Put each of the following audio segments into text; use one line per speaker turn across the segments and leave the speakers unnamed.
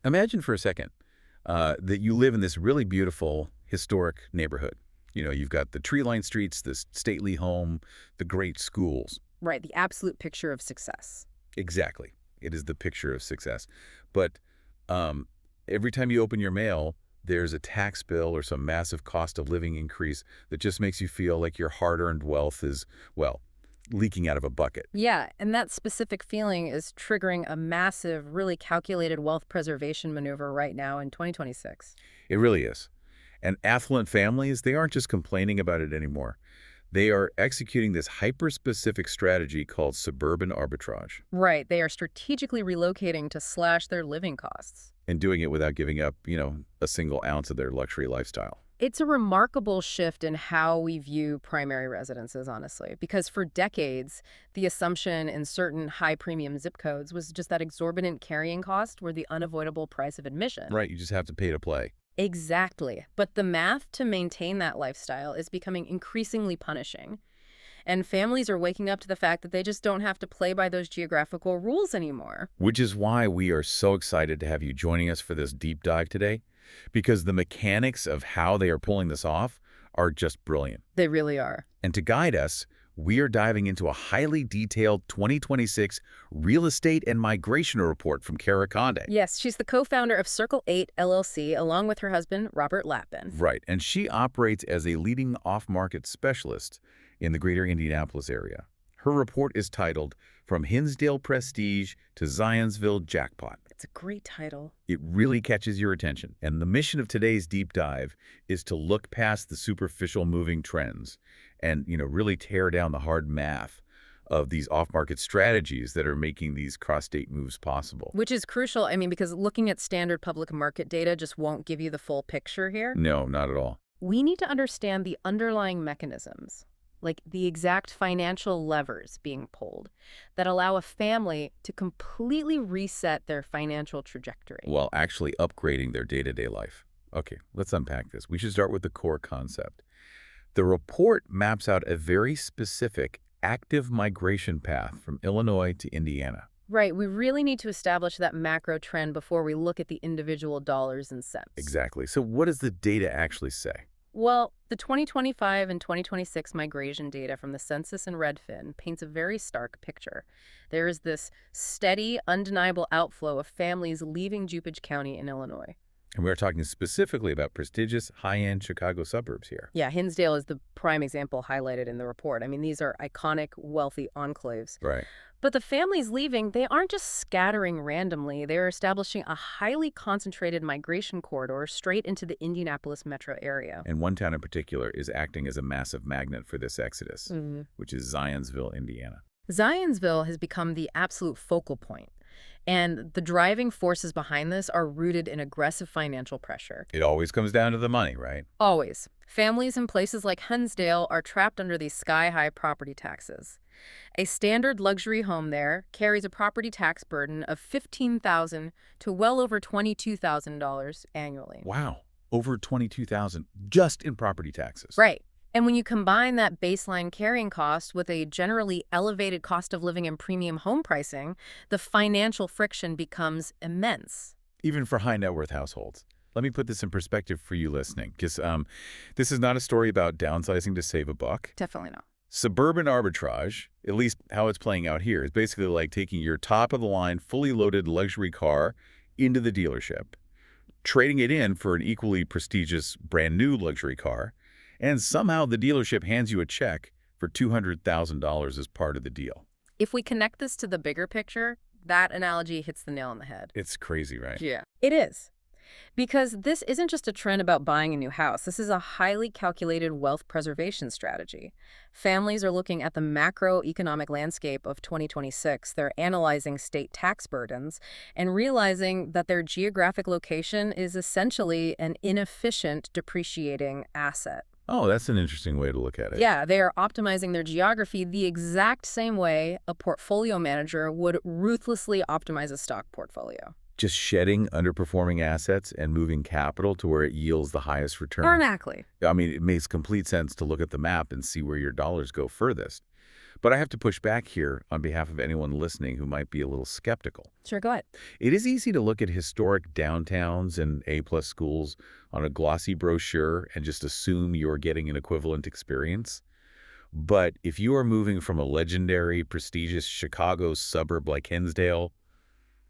Imagine for a second that you live in this really beautiful, historic neighborhood. You know, you've got the tree-lined streets, this stately home, the great schools.
Right, the absolute picture of success.
Exactly. It is the picture of success. But every time you open your mail, there's a tax bill or some massive cost of living increase that just makes you feel like your hard-earned wealth is, well, leaking out of a bucket.
Yeah, and that specific feeling is triggering a massive, really calculated wealth preservation maneuver right now in 2026.
It really is. And affluent families, they aren't just complaining about it anymore. They are executing this hyper-specific strategy called suburban arbitrage.
Right, they are strategically relocating to slash their living costs.
And doing it without giving up, a single ounce of their luxury lifestyle.
It's a remarkable shift in how we view primary residences, honestly, because for decades, the assumption in certain high-premium zip codes was just that exorbitant carrying cost were the unavoidable price of admission.
Right, you just have to pay to play.
Exactly. But the math to maintain that lifestyle is becoming increasingly punishing. And families are waking up to the fact that they just don't have to play by those geographical rules anymore.
Which is why we are so excited to have you joining us for this deep dive today, because the mechanics of how they are pulling this off are just brilliant.
They really are.
And to guide us, we are diving into a highly detailed 2026 real estate and migration report from Cara Conde.
Yes, she's the co-founder of Circle 8 LLC, along with her husband, Robert Lappin.
Right, and she operates as a leading off-market specialist in the greater Indianapolis area. Her report is titled From Hinsdale Prestige to Zionsville Jackpot.
It's a great title.
It really catches your attention. And the mission of today's deep dive is to look past the superficial moving trends and, really tear down the hard math of these off-market strategies that are making these cross-state moves possible.
Which is crucial, because looking at standard public market data just won't give you the full picture here.
No, not at all.
We need to understand the underlying mechanisms, like the exact financial levers being pulled that allow a family to completely reset their financial trajectory.
While actually upgrading their day-to-day life. Okay, let's unpack this. We should start with the core concept. The report maps out a very specific active migration path from Illinois to Indiana.
Right, we really need to establish that macro trend before we look at the individual dollars and cents.
Exactly. So what does the data actually say?
Well, the 2025 and 2026 migration data from the census and Redfin paints a very stark picture. There is this steady, undeniable outflow of families leaving DuPage County in Illinois.
And we're talking specifically about prestigious, high-end Chicago suburbs here.
Yeah, Hinsdale is the prime example highlighted in the report. These are iconic, wealthy enclaves.
Right.
But the families leaving, they aren't just scattering randomly. They're establishing a highly concentrated migration corridor straight into the Indianapolis metro area.
And one town in particular is acting as a massive magnet for this exodus, which is Zionsville, Indiana.
Zionsville has become the absolute focal point. And the driving forces behind this are rooted in aggressive financial pressure.
It always comes down to the money, right?
Always. Families in places like Hinsdale are trapped under these sky-high property taxes. A standard luxury home there carries a property tax burden of $15,000 to well over $22,000 annually.
Wow. Over $22,000 just in property taxes.
Right. And when you combine that baseline carrying cost with a generally elevated cost of living and premium home pricing, the financial friction becomes immense.
Even for high net worth households. Let me put this in perspective for you listening, because this is not a story about downsizing to save a buck.
Definitely not.
Suburban arbitrage, at least how it's playing out here, is basically like taking your top-of-the-line, fully loaded luxury car into the dealership, trading it in for an equally prestigious brand-new luxury car, and somehow the dealership hands you a check for $200,000 as part of the deal.
If we connect this to the bigger picture, that analogy hits the nail on the head.
It's crazy, right?
Yeah, it is. Because this isn't just a trend about buying a new house. This is a highly calculated wealth preservation strategy. Families are looking at the macroeconomic landscape of 2026. They're analyzing state tax burdens and realizing that their geographic location is essentially an inefficient, depreciating asset.
Oh, that's an interesting way to look at it.
Yeah, they are optimizing their geography the exact same way a portfolio manager would ruthlessly optimize a stock portfolio.
Just shedding underperforming assets and moving capital to where it yields the highest return.
Exactly.
It makes complete sense to look at the map and see where your dollars go furthest. But I have to push back here on behalf of anyone listening who might be a little skeptical.
Sure, go ahead.
It is easy to look at historic downtowns and A-plus schools on a glossy brochure and just assume you're getting an equivalent experience. But if you are moving from a legendary, prestigious Chicago suburb like Hinsdale,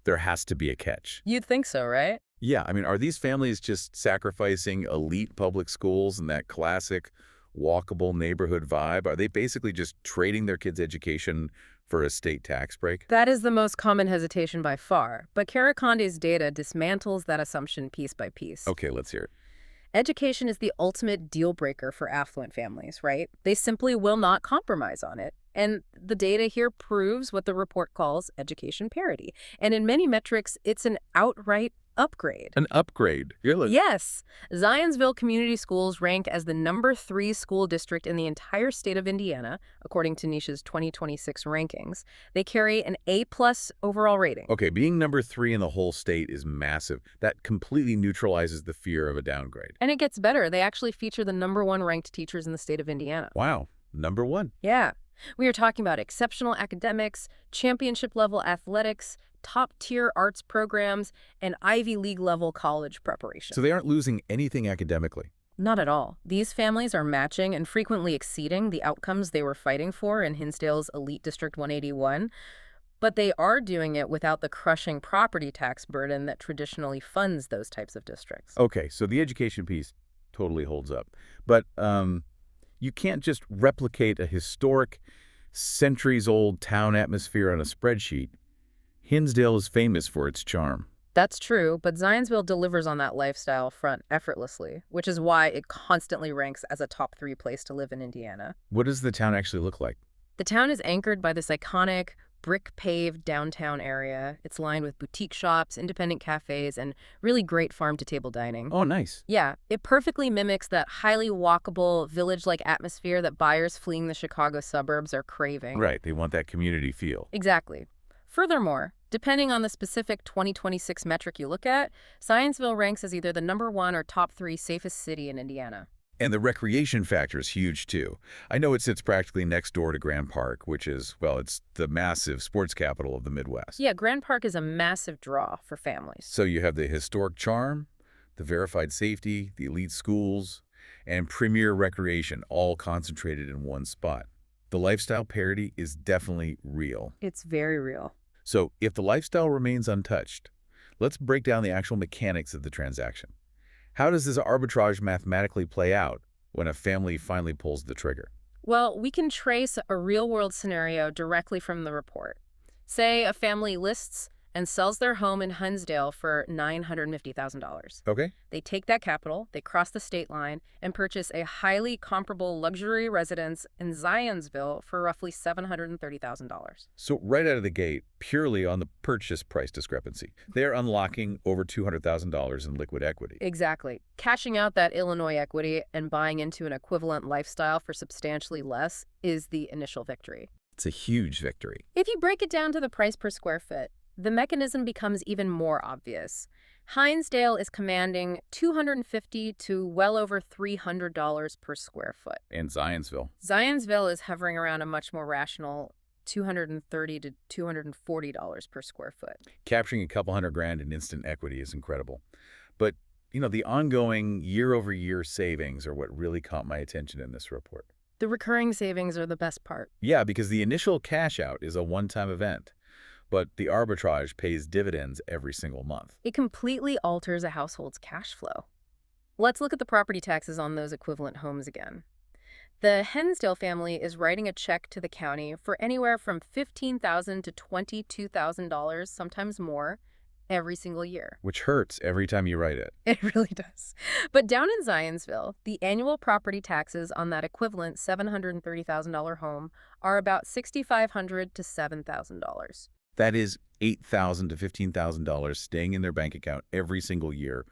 there has to be a catch.
You'd think so, right?
Yeah, I mean, are these families just sacrificing elite public schools and that classic walkable neighborhood vibe? Are they basically just trading their kids' education for a state tax break?
That is the most common hesitation by far, but Cara Conde's data dismantles that assumption piece by piece.
Okay, let's hear it.
Education is the ultimate deal breaker for affluent families, right? They simply will not compromise on it. And the data here proves what the report calls education parity. And in many metrics, it's an outright upgrade.
An upgrade? Really?
Yes. Zionsville Community Schools rank as the #3 school district in the entire state of Indiana, according to Niche's 2026 rankings. They carry an A+ overall rating.
Okay, being #3 in the whole state is massive. That completely neutralizes the fear of a downgrade.
And it gets better. They actually feature the #1 ranked teachers in the state of Indiana.
Wow, #1.
Yeah. We are talking about exceptional academics, championship-level athletics, top-tier arts programs, and Ivy League-level college preparation.
So they aren't losing anything academically.
Not at all. These families are matching and frequently exceeding the outcomes they were fighting for in Hinsdale's Elite District 181, but they are doing it without the crushing property tax burden that traditionally funds those types of districts.
Okay, so the education piece totally holds up. But you can't just replicate a historic, centuries-old town atmosphere on a spreadsheet. Hinsdale is famous for its charm.
That's true, but Zionsville delivers on that lifestyle front effortlessly, which is why it constantly ranks as a top 3 place to live in Indiana.
What does the town actually look like?
The town is anchored by this iconic, brick-paved downtown area. It's lined with boutique shops, independent cafes, and really great farm-to-table dining.
Oh, nice.
Yeah, it perfectly mimics that highly walkable, village-like atmosphere that buyers fleeing the Chicago suburbs are craving.
Right, they want that community feel.
Exactly. Furthermore, depending on the specific 2026 metric you look at, Zionsville ranks as either the #1 or top 3 safest city in Indiana.
And the recreation factor is huge, too. I know it sits practically next door to Grand Park, which is, well, it's the massive sports capital of the Midwest.
Yeah, Grand Park is a massive draw for families.
So you have the historic charm, the verified safety, the elite schools, and premier recreation all concentrated in one spot. The lifestyle parity is definitely real.
It's very real.
So if the lifestyle remains untouched, let's break down the actual mechanics of the transaction. How does this arbitrage mathematically play out when a family finally pulls the trigger?
Well, we can trace a real-world scenario directly from the report. Say a family lists and sells their home in Hinsdale for $950,000.
Okay.
They take that capital, they cross the state line, and purchase a highly comparable luxury residence in Zionsville for roughly $730,000.
So right out of the gate, purely on the purchase price discrepancy, they're unlocking over $200,000 in liquid equity.
Exactly. Cashing out that Illinois equity and buying into an equivalent lifestyle for substantially less is the initial victory.
It's a huge victory.
If you break it down to the price per square foot, the mechanism becomes even more obvious. Hinsdale is commanding $250 to well over $300 per square foot.
And Zionsville.
Zionsville is hovering around a much more rational $230 to $240 per square foot.
Capturing a couple $100,000 in instant equity is incredible. But, the ongoing year-over-year savings are what really caught my attention in this report.
The recurring savings are the best part.
Yeah, because the initial cash out is a one-time event, but the arbitrage pays dividends every single month.
It completely alters a household's cash flow. Let's look at the property taxes on those equivalent homes again. The Hinsdale family is writing a check to the county for anywhere from $15,000 to $22,000, sometimes more, every single year.
Which hurts every time you write it.
It really does. But down in Zionsville, the annual property taxes on that equivalent $730,000 home are about $6,500 to $7,000.
That is $8,000 to $15,000 staying in their bank account every single year,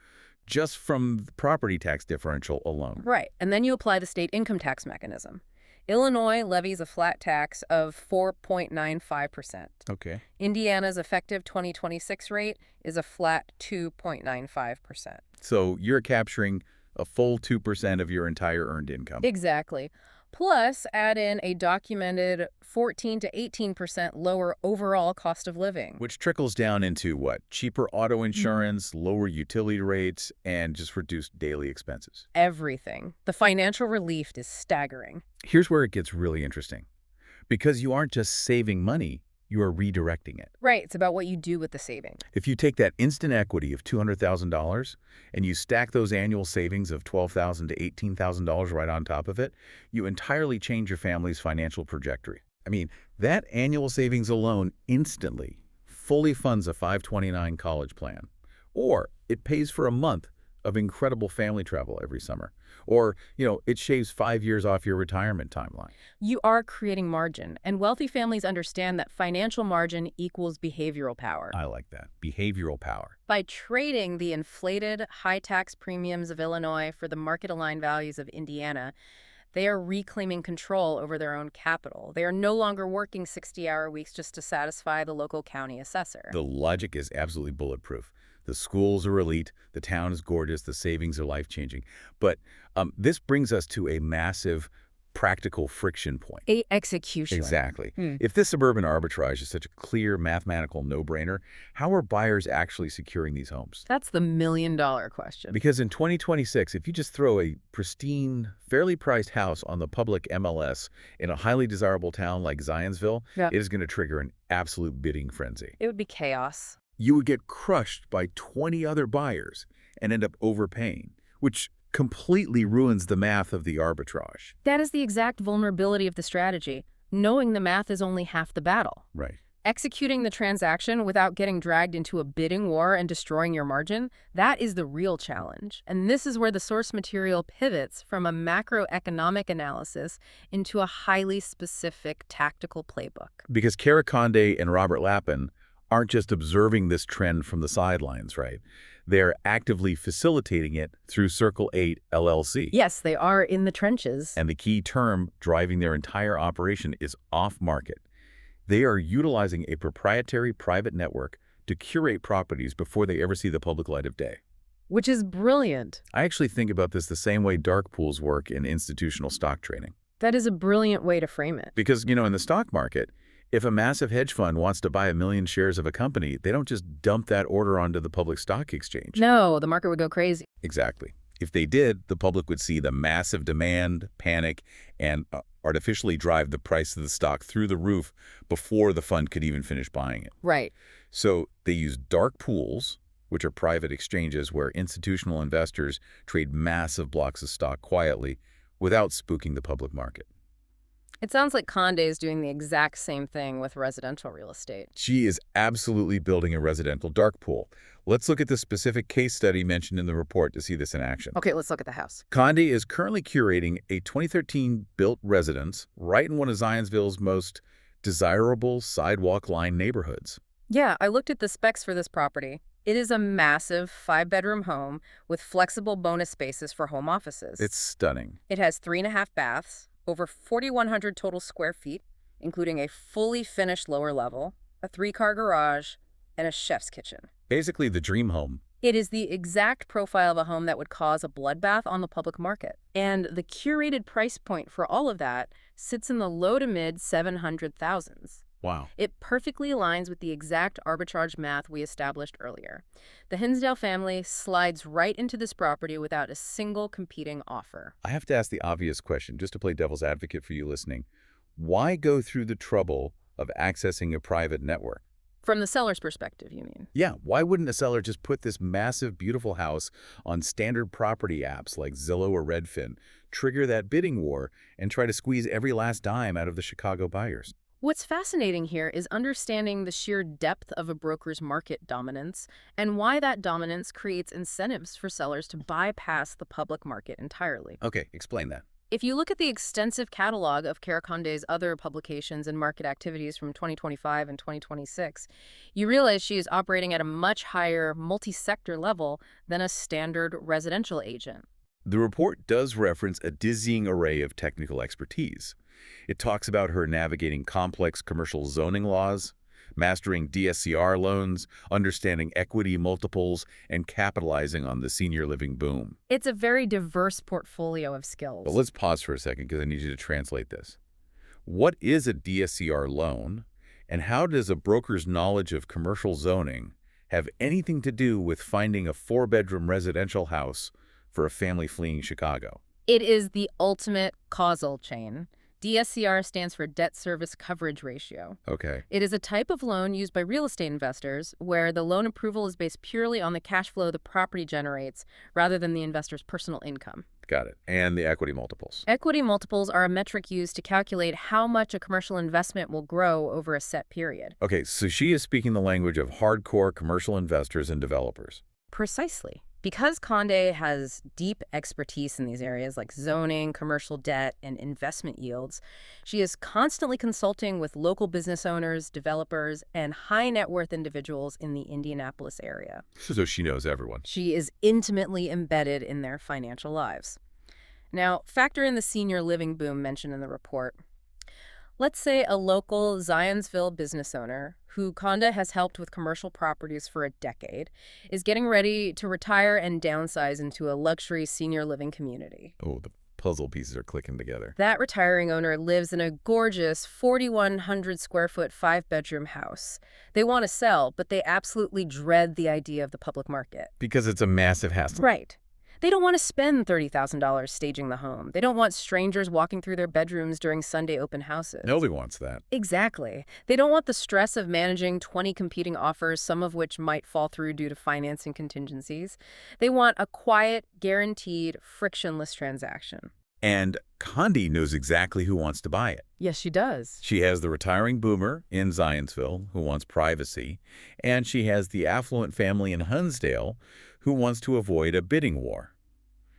just from the property tax differential alone.
Right, and then you apply the state income tax mechanism. Illinois levies a flat tax of 4.95%.
Okay.
Indiana's effective 2026 rate is a flat 2.95%.
So you're capturing a full 2% of your entire earned income.
Exactly. Plus, add in a documented 14 to 18% lower overall cost of living.
Which trickles down into what? Cheaper auto insurance, lower utility rates, and just reduced daily expenses.
Everything. The financial relief is staggering.
Here's where it gets really interesting. Because you aren't just saving money, you are redirecting it.
Right, it's about what you do with the savings.
If you take that instant equity of $200,000 and you stack those annual savings of $12,000 to $18,000 right on top of it, you entirely change your family's financial trajectory. I mean, that annual savings alone instantly fully funds a 529 college plan. Or it pays for a month of incredible family travel every summer. Or, it shaves 5 years off your retirement timeline.
You are creating margin, and wealthy families understand that financial margin equals behavioral power.
I like that. Behavioral power.
By trading the inflated high tax premiums of Illinois for the market-aligned values of Indiana, they are reclaiming control over their own capital. They are no longer working 60-hour weeks just to satisfy the local county assessor.
The logic is absolutely bulletproof. The schools are elite, the town is gorgeous, the savings are life-changing. But this brings us to a massive practical friction point.
Execution.
Exactly. If this suburban arbitrage is such a clear mathematical no-brainer, how are buyers actually securing these homes?
That's the million-dollar question.
Because in 2026, if you just throw a pristine, fairly priced house on the public MLS in a highly desirable town like Zionsville, it is going to trigger an absolute bidding frenzy.
It would be chaos.
You would get crushed by 20 other buyers and end up overpaying, which completely ruins the math of the arbitrage.
That is the exact vulnerability of the strategy. Knowing the math is only half the battle.
Right.
Executing the transaction without getting dragged into a bidding war and destroying your margin, that is the real challenge. And this is where the source material pivots from a macroeconomic analysis into a highly specific tactical playbook.
Because Cara, Conde, and Robert Lappin aren't just observing this trend from the sidelines, right? They're actively facilitating it through Circle 8 LLC.
Yes, they are in the trenches.
And the key term driving their entire operation is off-market. They are utilizing a proprietary private network to curate properties before they ever see the public light of day.
Which is brilliant.
I actually think about this the same way dark pools work in institutional stock trading.
That is a brilliant way to frame it.
Because, in the stock market, if a massive hedge fund wants to buy 1 million shares of a company, they don't just dump that order onto the public stock exchange.
No, the market would go crazy.
Exactly. If they did, the public would see the massive demand, panic, and artificially drive the price of the stock through the roof before the fund could even finish buying it.
Right.
So they use dark pools, which are private exchanges where institutional investors trade massive blocks of stock quietly without spooking the public market.
It sounds like Conde is doing the exact same thing with residential real estate.
She is absolutely building a residential dark pool. Let's look at the specific case study mentioned in the report to see this in action.
Okay, let's look at the house.
Conde is currently curating a 2013 built residence right in one of Zionsville's most desirable sidewalk-lined neighborhoods.
Yeah, I looked at the specs for this property. It is a massive 5-bedroom home with flexible bonus spaces for home offices.
It's stunning.
It has 3.5 baths, over 4,100 total square feet, including a fully finished lower level, a 3-car garage, and a chef's kitchen.
Basically the dream home.
It is the exact profile of a home that would cause a bloodbath on the public market. And the curated price point for all of that sits in the low to mid 700,000s.
Wow.
It perfectly aligns with the exact arbitrage math we established earlier. The Hinsdale family slides right into this property without a single competing offer.
I have to ask the obvious question, just to play devil's advocate for you listening. Why go through the trouble of accessing a private network?
From the seller's perspective, you mean?
Yeah, why wouldn't a seller just put this massive, beautiful house on standard property apps like Zillow or Redfin, trigger that bidding war, and try to squeeze every last dime out of the Chicago buyers?
What's fascinating here is understanding the sheer depth of a broker's market dominance and why that dominance creates incentives for sellers to bypass the public market entirely.
Okay, explain that.
If you look at the extensive catalog of Cara Conde's other publications and market activities from 2025 and 2026, you realize she is operating at a much higher multi-sector level than a standard residential agent.
The report does reference a dizzying array of technical expertise. It talks about her navigating complex commercial zoning laws, mastering DSCR loans, understanding equity multiples, and capitalizing on the senior living boom.
It's a very diverse portfolio of skills.
But let's pause for a second because I need you to translate this. What is a DSCR loan, and how does a broker's knowledge of commercial zoning have anything to do with finding a 4-bedroom residential house for a family fleeing Chicago?
It is the ultimate causal chain. DSCR stands for debt service coverage ratio.
Okay,
It is a type of loan used by real estate investors where the loan approval is based purely on the cash flow the property generates rather than the investor's personal income.
got it. And the equity multiples.
Equity multiples are a metric used to calculate how much a commercial investment will grow over a set period.
Okay, so she is speaking the language of hardcore commercial investors and developers.
Precisely. Because Conde has deep expertise in these areas like zoning, commercial debt, and investment yields, she is constantly consulting with local business owners, developers, and high net worth individuals in the Indianapolis area.
So she knows everyone.
She is intimately embedded in their financial lives. Now, factor in the senior living boom mentioned in the report. Let's say a local Zionsville business owner who Conde has helped with commercial properties for a decade is getting ready to retire and downsize into a luxury senior living community.
Oh, the puzzle pieces are clicking together.
That retiring owner lives in a gorgeous 4,100 square foot 5-bedroom house. They want to sell, but they absolutely dread the idea of the public market.
Because it's a massive hassle.
Right. They don't want to spend $30,000 staging the home. They don't want strangers walking through their bedrooms during Sunday open houses.
Nobody wants that.
Exactly. They don't want the stress of managing 20 competing offers, some of which might fall through due to financing contingencies. They want a quiet, guaranteed, frictionless transaction.
And Conde knows exactly who wants to buy it.
Yes, she does.
She has the retiring boomer in Zionsville who wants privacy, and she has the affluent family in Hinsdale who wants to avoid a bidding war.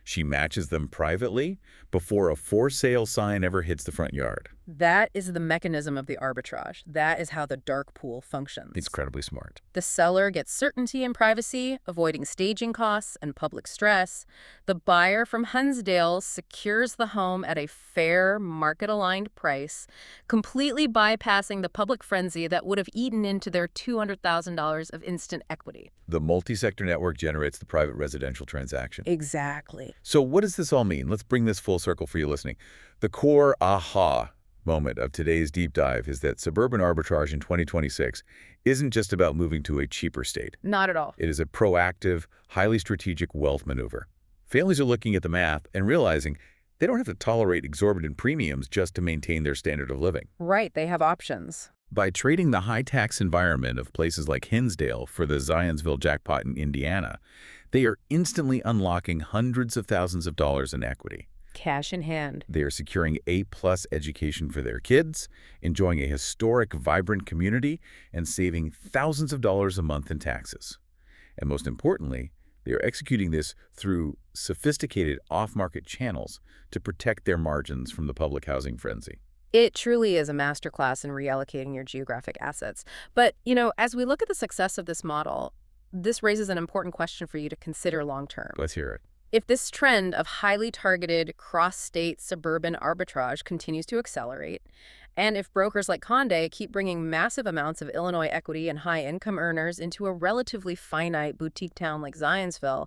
She matches them privately before a for sale sign ever hits the front yard.
That is the mechanism of the arbitrage. That is how the dark pool functions.
It's incredibly smart.
The seller gets certainty and privacy, avoiding staging costs and public stress. The buyer from Hinsdale secures the home at a fair, market-aligned price, completely bypassing the public frenzy that would have eaten into their $200,000 of instant equity.
The multi-sector network generates the private residential transaction.
Exactly.
So what does this all mean? Let's bring this full circle for you listening. The core aha moment of today's deep dive is that suburban arbitrage in 2026 isn't just about moving to a cheaper state.
Not at all.
It is a proactive, highly strategic wealth maneuver. Families are looking at the math and realizing they don't have to tolerate exorbitant premiums just to maintain their standard of living.
Right, they have options.
By trading the high-tax environment of places like Hinsdale for the Zionsville Jackpot in Indiana, they are instantly unlocking hundreds of thousands of dollars in equity.
Cash in hand.
They are securing A-plus education for their kids, enjoying a historic, vibrant community, and saving thousands of dollars a month in taxes. And most importantly, they are executing this through sophisticated off-market channels to protect their margins from the public housing frenzy.
It truly is a masterclass in reallocating your geographic assets. But, as we look at the success of this model, this raises an important question for you to consider long-term.
Let's hear it.
If this trend of highly targeted cross-state suburban arbitrage continues to accelerate, and if brokers like Conde keep bringing massive amounts of Illinois equity and high-income earners into a relatively finite boutique town like Zionsville,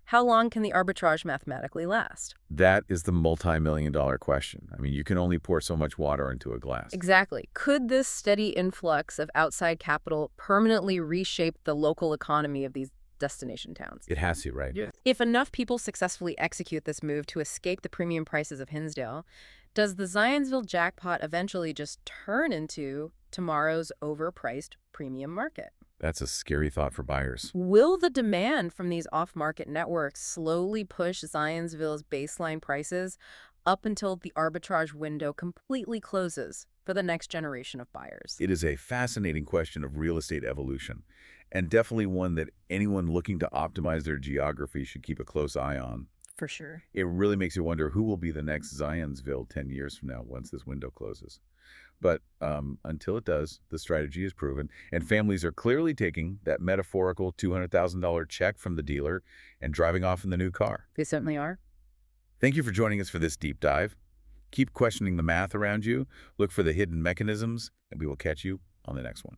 how long can the arbitrage mathematically last?
That is the multi-million-dollar question. I mean, you can only pour so much water into a glass.
Exactly. Could this steady influx of outside capital permanently reshape the local economy of these destination towns?
It has to, right?
Yeah. If enough people successfully execute this move to escape the premium prices of Hinsdale, does the Zionsville jackpot eventually just turn into tomorrow's overpriced premium market?
That's a scary thought for buyers.
Will the demand from these off-market networks slowly push Zionsville's baseline prices up until the arbitrage window completely closes for the next generation of buyers?
It is a fascinating question of real estate evolution, and definitely one that anyone looking to optimize their geography should keep a close eye on.
For sure.
It really makes you wonder who will be the next Zionsville 10 years from now once this window closes. But until it does, the strategy is proven, and families are clearly taking that metaphorical $200,000 check from the dealer and driving off in the new car.
They certainly are.
Thank you for joining us for this deep dive. Keep questioning the math around you, look for the hidden mechanisms, and we will catch you on the next one.